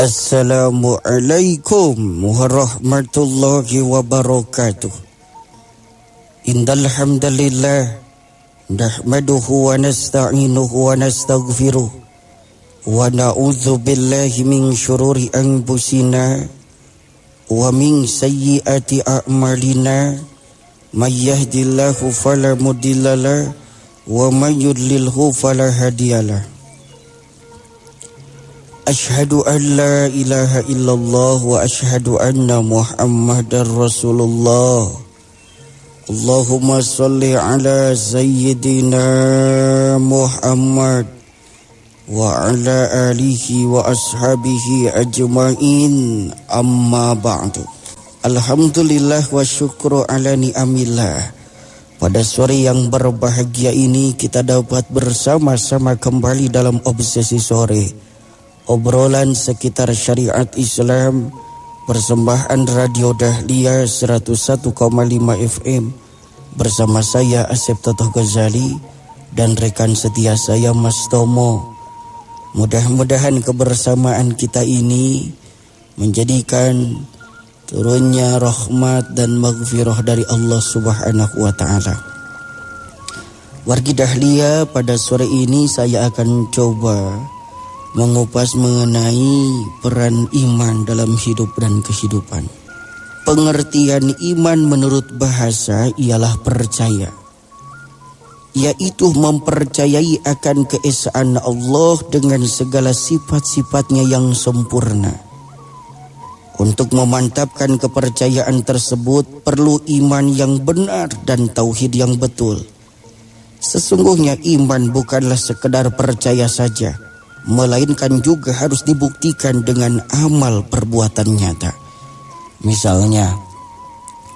Assalamualaikum warahmatullahi wabarakatuh. Innal hamdalillah nahmaduhu wa nasta'inuhu wa nastaghfiruh wa na'udzu billahi min syururi anfusina wa min sayyiati a'malina may yahdihillahu fala mudhillalah wa may yudlilhu fala hadiyalah. Ashhadu an la ilaha illallah wa ashhadu anna Muhammadar Rasulullah. Allahumma salli ala sayyidina Muhammad wa ala alihi wa ashabihi ajma'in, amma ba'du. Alhamdulillah wa syukru ala ni'amillah. Pada sore yang berbahagia ini kita dapat bersama-sama kembali dalam obsesi sore, obrolan sekitar syariat Islam, persembahan Radio Dahlia 101,5 FM bersama saya Asep Totoh Ghazali dan rekan setia saya Mas Tomo. Mudah-mudahan kebersamaan kita ini menjadikan turunnya rahmat dan maghfirah dari Allah Subhanahu wa taala. Wargi Dahlia, pada sore ini saya akan coba mengupas mengenai peran iman dalam hidup dan kehidupan. Pengertian iman menurut bahasa ialah percaya, yaitu mempercayai akan keesaan Allah dengan segala sifat-sifatnya yang sempurna. Untuk memantapkan kepercayaan tersebut perlu iman yang benar dan tauhid yang betul. Sesungguhnya iman bukanlah sekedar percaya saja, melainkan juga harus dibuktikan dengan amal perbuatan nyata. Misalnya,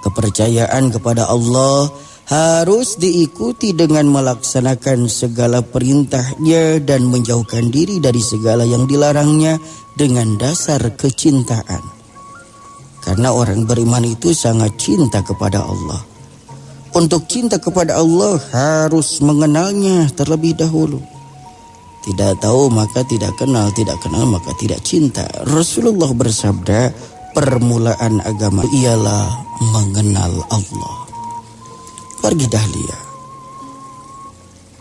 kepercayaan kepada Allah harus diikuti dengan melaksanakan segala perintahnya dan menjauhkan diri dari segala yang dilarangnya dengan dasar kecintaan. Karena orang beriman itu sangat cinta kepada Allah. Untuk cinta kepada Allah harus mengenalnya terlebih dahulu. Tidak tahu maka tidak kenal, tidak kenal maka tidak cinta. Rasulullah bersabda, permulaan agama ialah mengenal Allah. Wargi Dahlia,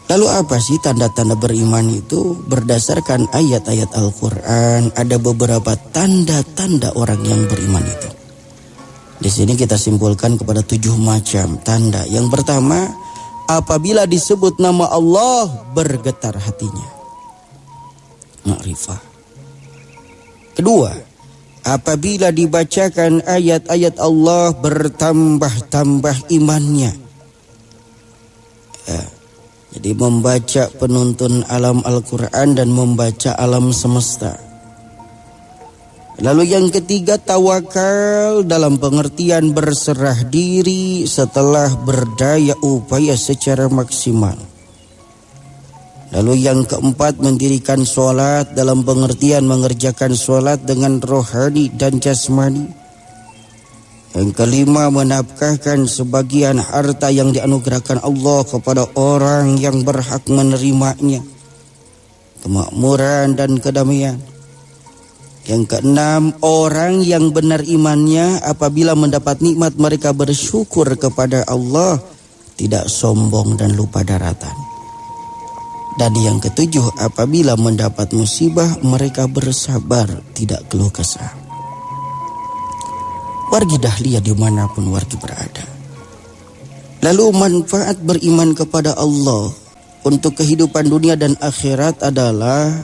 lalu apa sih tanda-tanda beriman itu? Berdasarkan ayat-ayat Al-Quran, ada beberapa tanda-tanda orang yang beriman itu. Di sini kita simpulkan kepada 7 macam tanda. Yang pertama, apabila disebut nama Allah bergetar hatinya, ma'rifah. Kedua, apabila dibacakan ayat-ayat Allah bertambah-tambah imannya. Jadi membaca penuntun alam Al-Quran dan membaca alam semesta. Lalu yang ketiga, tawakal dalam pengertian berserah diri setelah berdaya upaya secara maksimal. Lalu yang keempat, mendirikan sholat dalam pengertian mengerjakan sholat dengan rohani dan jasmani. Yang kelima, menafkahkan sebagian harta yang dianugerahkan Allah kepada orang yang berhak menerimanya. Kemakmuran dan kedamaian. Yang keenam, orang yang benar imannya apabila mendapat nikmat mereka bersyukur kepada Allah, tidak sombong dan lupa daratan. Dan yang ketujuh, apabila mendapat musibah mereka bersabar, tidak keluh kesah. Wargi Dahlia dimanapun wargi berada. Lalu manfaat beriman kepada Allah untuk kehidupan dunia dan akhirat adalah,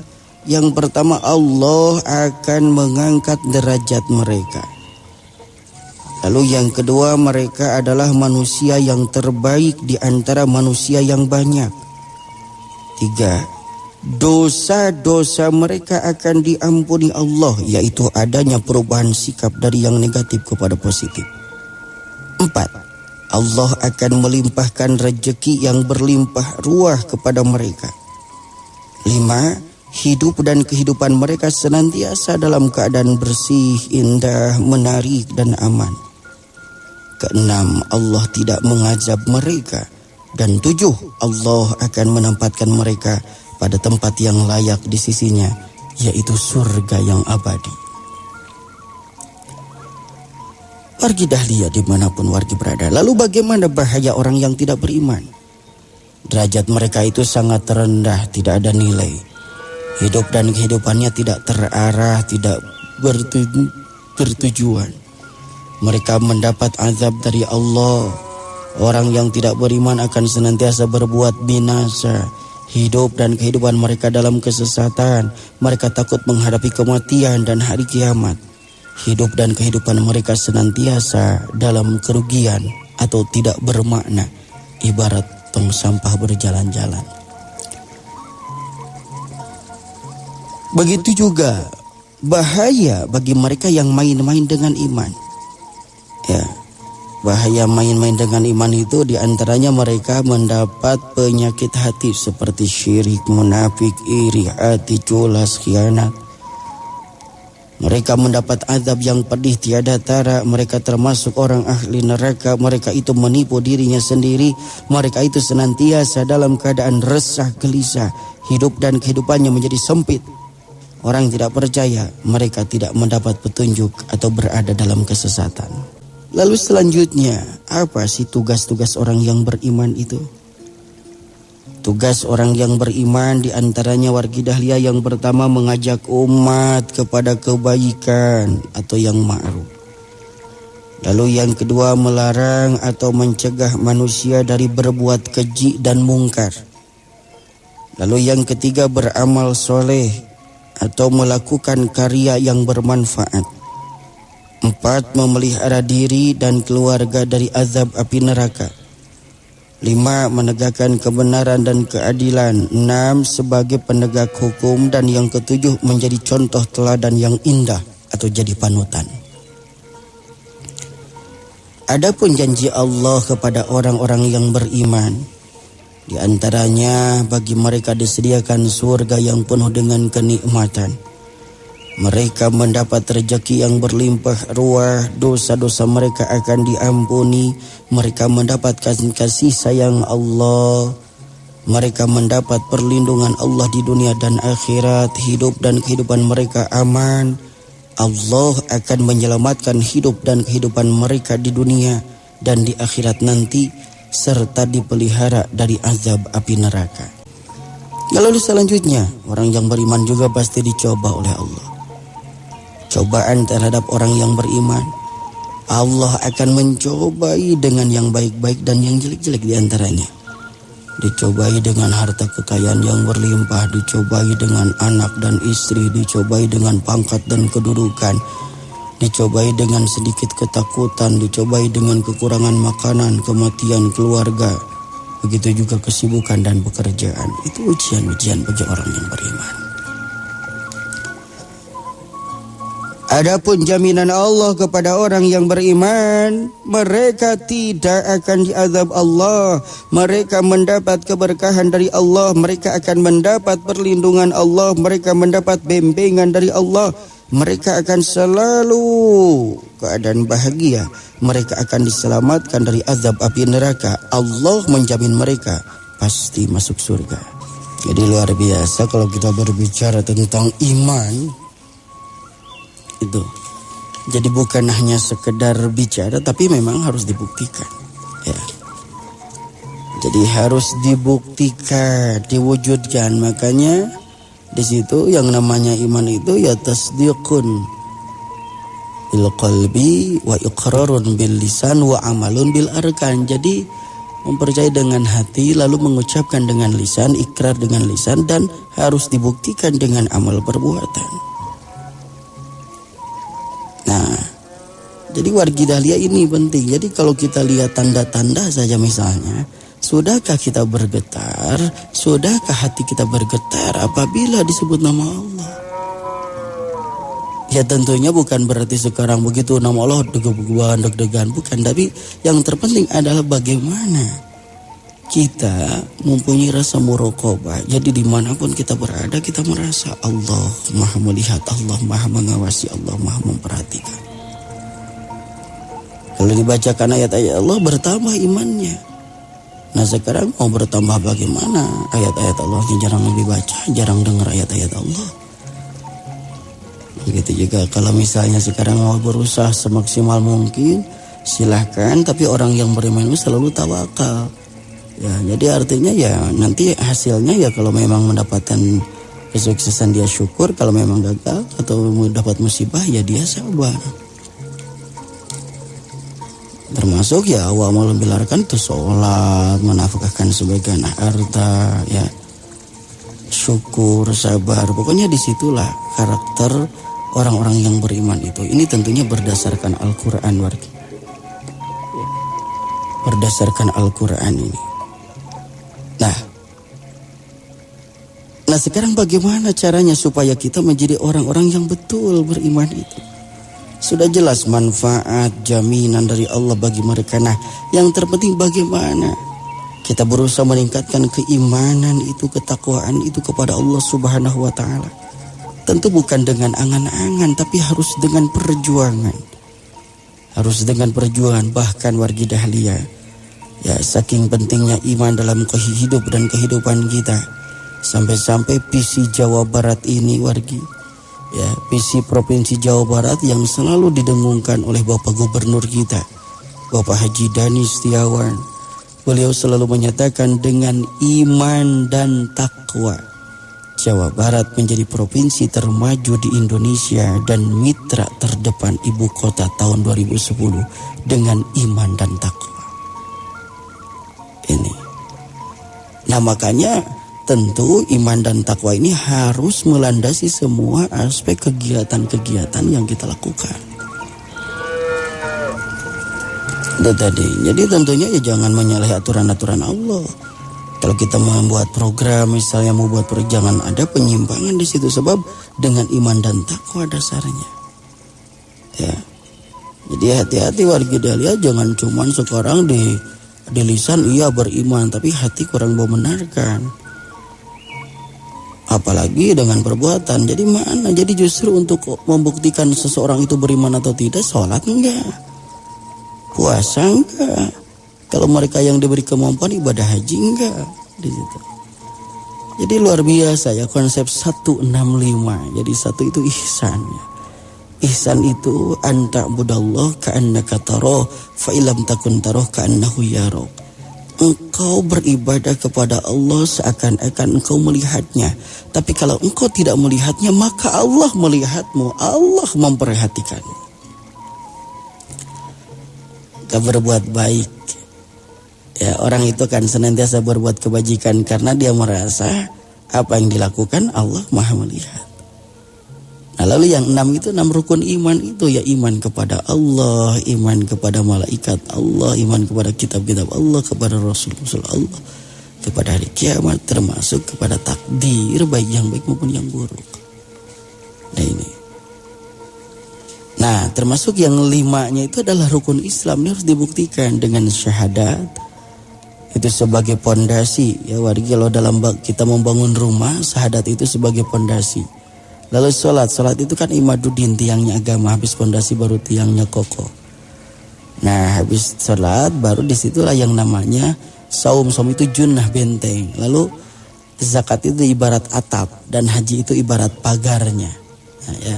yang pertama, Allah akan mengangkat derajat mereka. Lalu yang kedua, mereka adalah manusia yang terbaik di antara manusia yang banyak. 3, dosa-dosa mereka akan diampuni Allah, yaitu adanya perubahan sikap dari yang negatif kepada positif. 4, Allah akan melimpahkan rezeki yang berlimpah ruah kepada mereka. 5, hidup dan kehidupan mereka senantiasa dalam keadaan bersih, indah, menarik dan aman. 6, Allah tidak mengazab mereka. Dan 7, Allah akan menempatkan mereka pada tempat yang layak di sisinya, yaitu surga yang abadi. Wargi dahlia dimanapun wargi berada. Lalu bagaimana bahaya orang yang tidak beriman? Derajat mereka itu sangat rendah, tidak ada nilai. Hidup dan kehidupannya tidak terarah, tidak bertujuan. Mereka mendapat azab dari Allah. Orang yang tidak beriman akan senantiasa berbuat binasa. Hidup dan kehidupan mereka dalam kesesatan. Mereka takut menghadapi kematian dan hari kiamat. Hidup dan kehidupan mereka senantiasa dalam kerugian atau tidak bermakna, ibarat tong sampah berjalan-jalan. Begitu juga bahaya bagi mereka yang main-main dengan iman. Ya, bahaya main-main dengan iman itu diantaranya mereka mendapat penyakit hati seperti syirik, munafik, iri hati, culas, khianat. Mereka mendapat azab yang pedih tiada tara. Mereka termasuk orang ahli neraka. Mereka itu menipu dirinya sendiri. Mereka itu senantiasa dalam keadaan resah, gelisah. Hidup dan kehidupannya menjadi sempit. Orang tidak percaya, mereka tidak mendapat petunjuk atau berada dalam kesesatan. Lalu selanjutnya, apa sih tugas-tugas orang yang beriman itu? Tugas orang yang beriman diantaranya wargi dahlia yang pertama mengajak umat kepada kebaikan atau yang ma'ruf. Lalu yang kedua melarang atau mencegah manusia dari berbuat keji dan mungkar. Lalu yang ketiga beramal soleh atau melakukan karya yang bermanfaat. 4. Memelihara diri dan keluarga dari azab api neraka. 5. Menegakkan kebenaran dan keadilan. 6. Sebagai penegak hukum. Dan yang ke-7 menjadi contoh teladan yang indah atau jadi panutan. Adapun janji Allah kepada orang-orang yang beriman, di antaranya bagi mereka disediakan surga yang penuh dengan kenikmatan. Mereka mendapat rezeki yang berlimpah ruah, dosa-dosa mereka akan diampuni, mereka mendapatkan kasih sayang Allah, mereka mendapat perlindungan Allah di dunia dan akhirat, hidup dan kehidupan mereka aman. Allah akan menyelamatkan hidup dan kehidupan mereka di dunia dan di akhirat nanti, serta dipelihara dari azab api neraka. Lalu selanjutnya, orang yang beriman juga pasti dicoba oleh Allah. Cobaan terhadap orang yang beriman, Allah akan mencobai dengan yang baik-baik dan yang jelek-jelek diantaranya. Dicobai dengan harta kekayaan yang berlimpah, dicobai dengan anak dan istri, dicobai dengan pangkat dan kedudukan, dicobai dengan sedikit ketakutan, dicobai dengan kekurangan makanan, kematian keluarga, begitu juga kesibukan dan pekerjaan. Itu ujian-ujian bagi orang yang beriman. Adapun jaminan Allah kepada orang yang beriman, mereka tidak akan diazab Allah. Mereka mendapat keberkahan dari Allah. Mereka akan mendapat perlindungan Allah. Mereka mendapat bimbingan dari Allah. Mereka akan selalu keadaan bahagia. Mereka akan diselamatkan dari azab api neraka. Allah menjamin mereka pasti masuk surga. Jadi luar biasa kalau kita berbicara tentang iman. Itu. Jadi bukan hanya sekedar bicara, tapi memang harus dibuktikan. Ya. Jadi harus dibuktikan, diwujudkan. Makanya di situ yang namanya iman itu ya tasdiqun bil qalbi wa iqrarun bil lisan wa amalun bil arkan. Jadi mempercayai dengan hati, lalu mengucapkan dengan lisan, ikrar dengan lisan, dan harus dibuktikan dengan amal perbuatan. Nah, jadi wargi dahlia ini penting. Jadi kalau kita lihat tanda-tanda saja misalnya, sudahkah kita bergetar? Sudahkah hati kita bergetar apabila disebut nama Allah? Ya tentunya bukan berarti sekarang begitu nama Allah deg-degan, bukan. Tapi yang terpenting adalah bagaimana kita mempunyai rasa muraqabah. Jadi dimanapun kita berada, kita merasa Allah maha melihat, Allah maha mengawasi, Allah maha memperhatikan. Kalau dibacakan ayat-ayat Allah, bertambah imannya. Nah sekarang mau bertambah bagaimana? Ayat-ayat Allahnya jarang dibaca, jarang dengar ayat-ayat Allah. Begitu juga kalau misalnya sekarang mau berusaha semaksimal mungkin silahkan, tapi orang yang beriman itu selalu tawakal. Ya, jadi artinya ya nanti hasilnya ya kalau memang mendapatkan kesuksesan dia syukur, kalau memang gagal atau mendapat musibah ya dia sabar. Termasuk ya awal membilarkan itu sholat, menafkahkan sebagian harta, ya syukur, sabar. Pokoknya disitulah karakter orang-orang yang beriman itu. Ini tentunya berdasarkan Al-Quran, warga. Berdasarkan Al-Quran ini. Nah sekarang bagaimana caranya supaya kita menjadi orang-orang yang betul beriman itu? Sudah jelas manfaat, jaminan dari Allah bagi mereka. Nah yang terpenting bagaimana kita berusaha meningkatkan keimanan itu, ketakwaan itu kepada Allah Subhanahu wa Ta'ala. Tentu bukan dengan angan-angan, tapi harus dengan perjuangan. Harus dengan perjuangan. Bahkan wargi dahlia, ya saking pentingnya iman dalam hidup dan kehidupan kita, sampai-sampai visi Jawa Barat ini wargi, ya visi Provinsi Jawa Barat yang selalu didengungkan oleh Bapak Gubernur kita, Bapak Haji Dhani Setiawan. Beliau selalu menyatakan dengan iman dan takwa Jawa Barat menjadi provinsi termaju di Indonesia dan mitra terdepan ibu kota tahun 2010 dengan iman dan takwa. Ini. Nah makanya tentu iman dan takwa ini harus melandasi semua aspek kegiatan-kegiatan yang kita lakukan. Itu tadi. Jadi tentunya ya jangan menyalahi aturan-aturan Allah. Kalau kita membuat program, misalnya mau buat program, jangan ada penyimpangan di situ, sebab dengan iman dan takwa dasarnya. Ya. Jadi hati-hati warga dahlia, jangan cuman sekarang di lisan iya beriman, tapi hati kurang membenarkan. Apalagi dengan perbuatan. Jadi mana? Jadi justru untuk membuktikan seseorang itu beriman atau tidak, sholat enggak, puasa enggak, kalau mereka yang diberi kemampuan ibadah haji enggak di situ. Jadi luar biasa ya konsep 165. Jadi satu itu ihsan ya. Ihsan itu anta budallah ka'annaka tarahu fa illam takun tarahu ka'annahu yarok. Engkau beribadah kepada Allah seakan-akan engkau melihatnya. Tapi kalau engkau tidak melihatnya, maka Allah melihatmu. Allah memperhatikanmu. Kita berbuat baik. Ya, orang itu kan senantiasa berbuat kebajikan karena dia merasa apa yang dilakukan Allah Maha melihat. Nah, lalu yang 6 itu 6 rukun iman itu ya iman kepada Allah, iman kepada malaikat Allah, iman kepada kitab-kitab Allah, kepada Rasul-Rasul Allah, kepada hari kiamat, termasuk kepada takdir baik yang baik maupun yang buruk. Nah ini. Nah termasuk yang 5-nya itu adalah rukun Islam. Ini harus dibuktikan dengan syahadat. Itu sebagai pondasi. Ya warga, kalau dalam kita membangun rumah, syahadat itu sebagai pondasi. Lalu sholat itu kan imaduddin, tiangnya agama. Habis pondasi baru tiangnya kokoh. Nah habis sholat baru disitulah yang namanya saum. Saum itu junnah, benteng. Lalu zakat itu ibarat atap dan haji itu ibarat pagarnya. Nah, ya.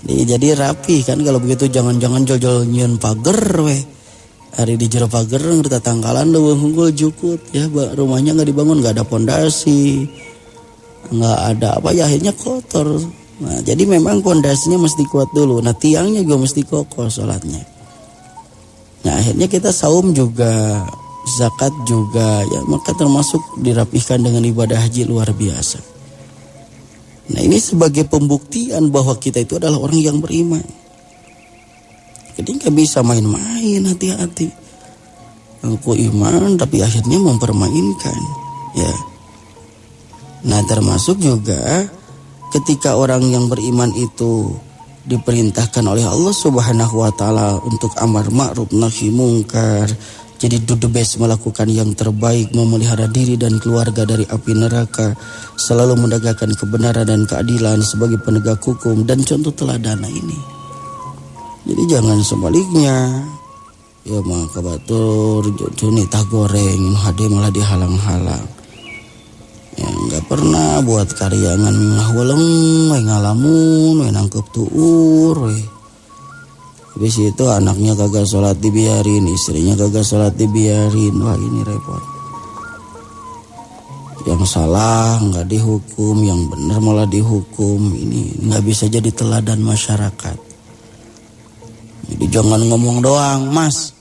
Jadi rapi kan kalau begitu, jangan-jangan jol-jol nyun pagar weh. Hari di jero pagar ngerti tangkalan lu unggul jukut ya, rumahnya enggak dibangun, enggak ada pondasi. Enggak ada apa ya, akhirnya kotor. Nah, jadi memang pondasinya mesti kuat dulu. Nah, tiangnya juga mesti kokoh sholatnya. Nah, akhirnya kita saum juga, zakat juga ya, maka termasuk dirapihkan dengan ibadah haji luar biasa. Nah ini sebagai pembuktian bahwa kita itu adalah orang yang beriman. Jadi gak bisa main-main, hati-hati. Aku iman tapi akhirnya mempermainkan. Ya. Nah termasuk juga ketika orang yang beriman itu diperintahkan oleh Allah Subhanahu wa Ta'ala untuk amar ma'ruf nahi mungkar. Jadi do the best, melakukan yang terbaik, memelihara diri dan keluarga dari api neraka, selalu menegakkan kebenaran dan keadilan sebagai penegak hukum dan contoh teladana ini. Jadi jangan sebaliknya. Ya maka batur juni tah goreng hade malah dihalang-halang. Ya enggak pernah buat karyangan ngaweleng we ngalamun we nangkep tuur we. Habis itu anaknya kagak sholat dibiarin, istrinya kagak sholat dibiarin. Wah ini repot. Yang salah nggak dihukum, yang benar malah dihukum. Ini nggak bisa jadi teladan masyarakat. Jadi jangan ngomong doang, Mas.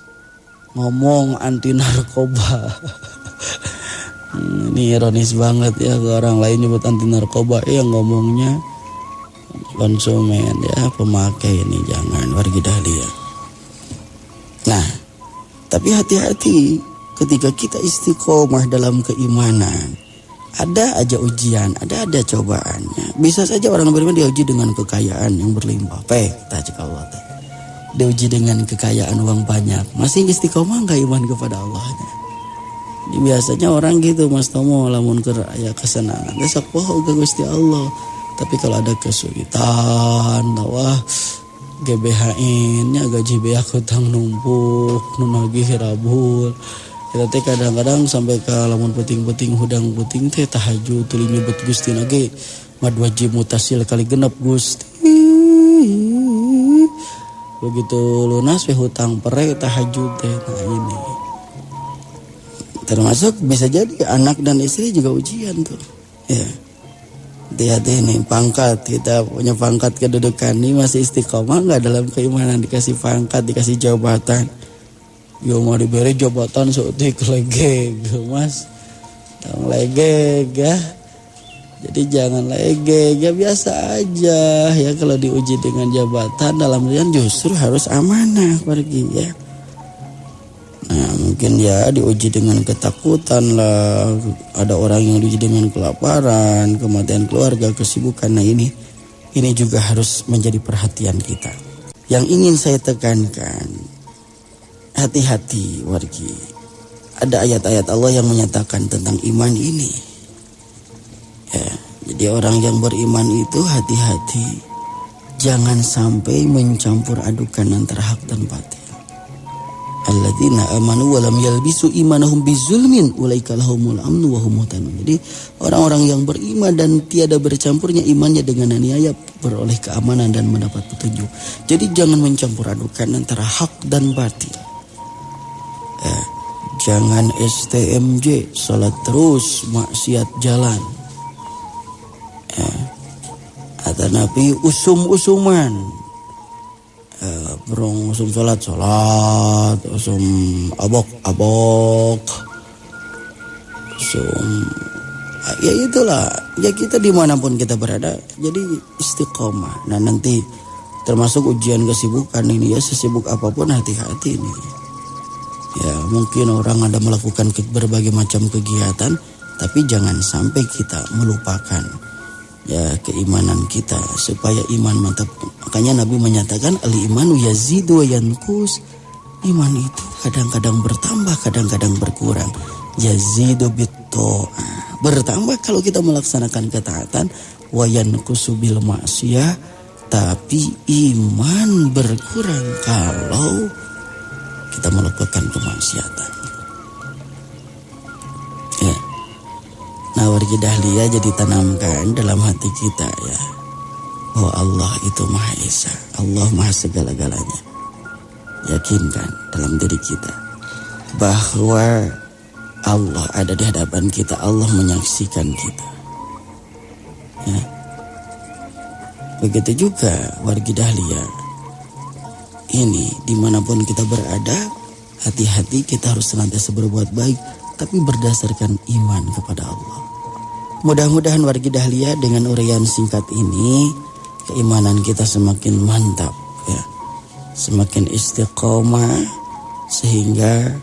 Ngomong anti narkoba. Ini ironis banget ya, ke orang lain nyebut anti narkoba, yang ngomongnya konsumen ya, pemakai. Ini jangan, wargi dahlia. Nah, tapi hati-hati ketika kita istiqomah dalam keimanan. Ada aja ujian, ada cobaannya. Bisa saja orang beriman diuji dengan kekayaan yang berlimpah. Allah teh. Diuji dengan kekayaan uang banyak. Masih istiqomah enggak iman kepada Allahnya? Jadi biasanya orang gitu, Mas Tomo, lamun keur aya kesenangan, geus poho ke Gusti Allah. Tapi kalau ada kesulitan, wah GBHN-nya gaji beak hutang numpuk, nu nagih rabul. Kita teh kadang-kadang sampai ke lamun puting-puting hudang puting teh tahajud tuluy nyebut Gusti nage mad wajib mutasil kali genep Gusti. Begitu lunas we hutang pere tahajud teh. Nah ini termasuk bisa jadi anak dan istri juga ujian tuh. Ya. Hati-hati nih, pangkat, kita punya pangkat kedudukan ini masih istiqomah nggak dalam keimanan, dikasih pangkat, dikasih jabatan. Yo mau diberi jabatan seutik legeg, Mas. Tang legeg ya. Jadi jangan legeg, ya biasa aja ya. Kalau diuji dengan jabatan dalam artian justru harus amanah pergi ya. Nah mungkin ya diuji dengan ketakutan lah. Ada orang yang diuji dengan kelaparan, kematian keluarga, kesibukan. Nah ini juga harus menjadi perhatian kita. Yang ingin saya tekankan, hati-hati wargi. Ada ayat-ayat Allah yang menyatakan tentang iman ini. Ya, jadi orang yang beriman itu hati-hati. Jangan sampai mencampur adukan antara hak dan batil. Alladzina amanu wa lam yalbisu imanahum bizulmin ulaika lahumul amnu wa hum muhtadun. Jadi orang-orang yang beriman dan tiada bercampurnya imannya dengan aniaya beroleh keamanan dan mendapat petunjuk. Jadi jangan mencampur adukan antara hak dan batil. Jangan STMJ, salat terus, maksiat jalan. Atau nabi usum-usuman. Berong usum salat, usum abok, usum, ya itulah, ya kita dimanapun kita berada, jadi istiqomah. Nah nanti termasuk ujian kesibukan ini ya, sesibuk apapun hati-hati nih. Ya mungkin orang ada melakukan berbagai macam kegiatan, tapi jangan sampai kita melupakan ya keimanan kita, supaya iman mantap. Makanya Nabi menyatakan al-imanu yazidu wa yanqus. Iman itu kadang-kadang bertambah, kadang-kadang berkurang. Yazidu bit-ta'ah. Bertambah kalau kita melaksanakan ketaatan, wa yanqusu bil ma'siyah. Tapi iman berkurang kalau kita melakukan kemaksiatan. Ya. Nah wargi dahlia jadi tanamkan dalam hati kita ya, bahwa Allah itu Maha Esa, Allah Maha segala-galanya. Yakinkan dalam diri kita bahwa Allah ada di hadapan kita, Allah menyaksikan kita. Ya. Begitu juga wargi dahlia. Ini dimanapun kita berada, hati-hati kita harus senantiasa berbuat baik, tapi berdasarkan iman kepada Allah. Mudah-mudahan wargi dahlia dengan uraian singkat ini, keimanan kita semakin mantap ya, semakin istiqomah, sehingga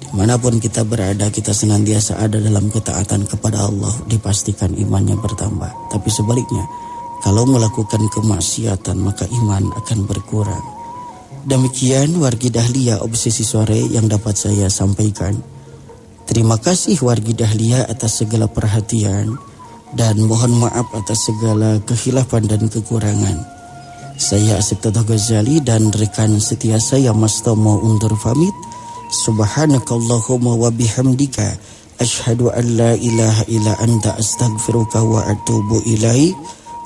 dimanapun kita berada kita senantiasa ada dalam ketaatan kepada Allah, dipastikan imannya bertambah. Tapi sebaliknya, kalau melakukan kemaksiatan maka iman akan berkurang. Demikian wargi dahlia obsesi sore yang dapat saya sampaikan. Terima kasih wargi dahlia atas segala perhatian dan mohon maaf atas segala kekhilafan dan kekurangan. Saya Asep Toto Ghazali dan rekan setia saya Mas Tomo undur pamit. Subhanakallahumma wa bihamdika asyhadu an la ilaha illa anta astaghfiruka wa atubu ilaik.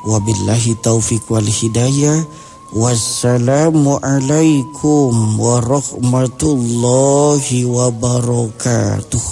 Wabillahi taufiq wal hidayah. Wassalamualaikum warahmatullahi wabarakatuh.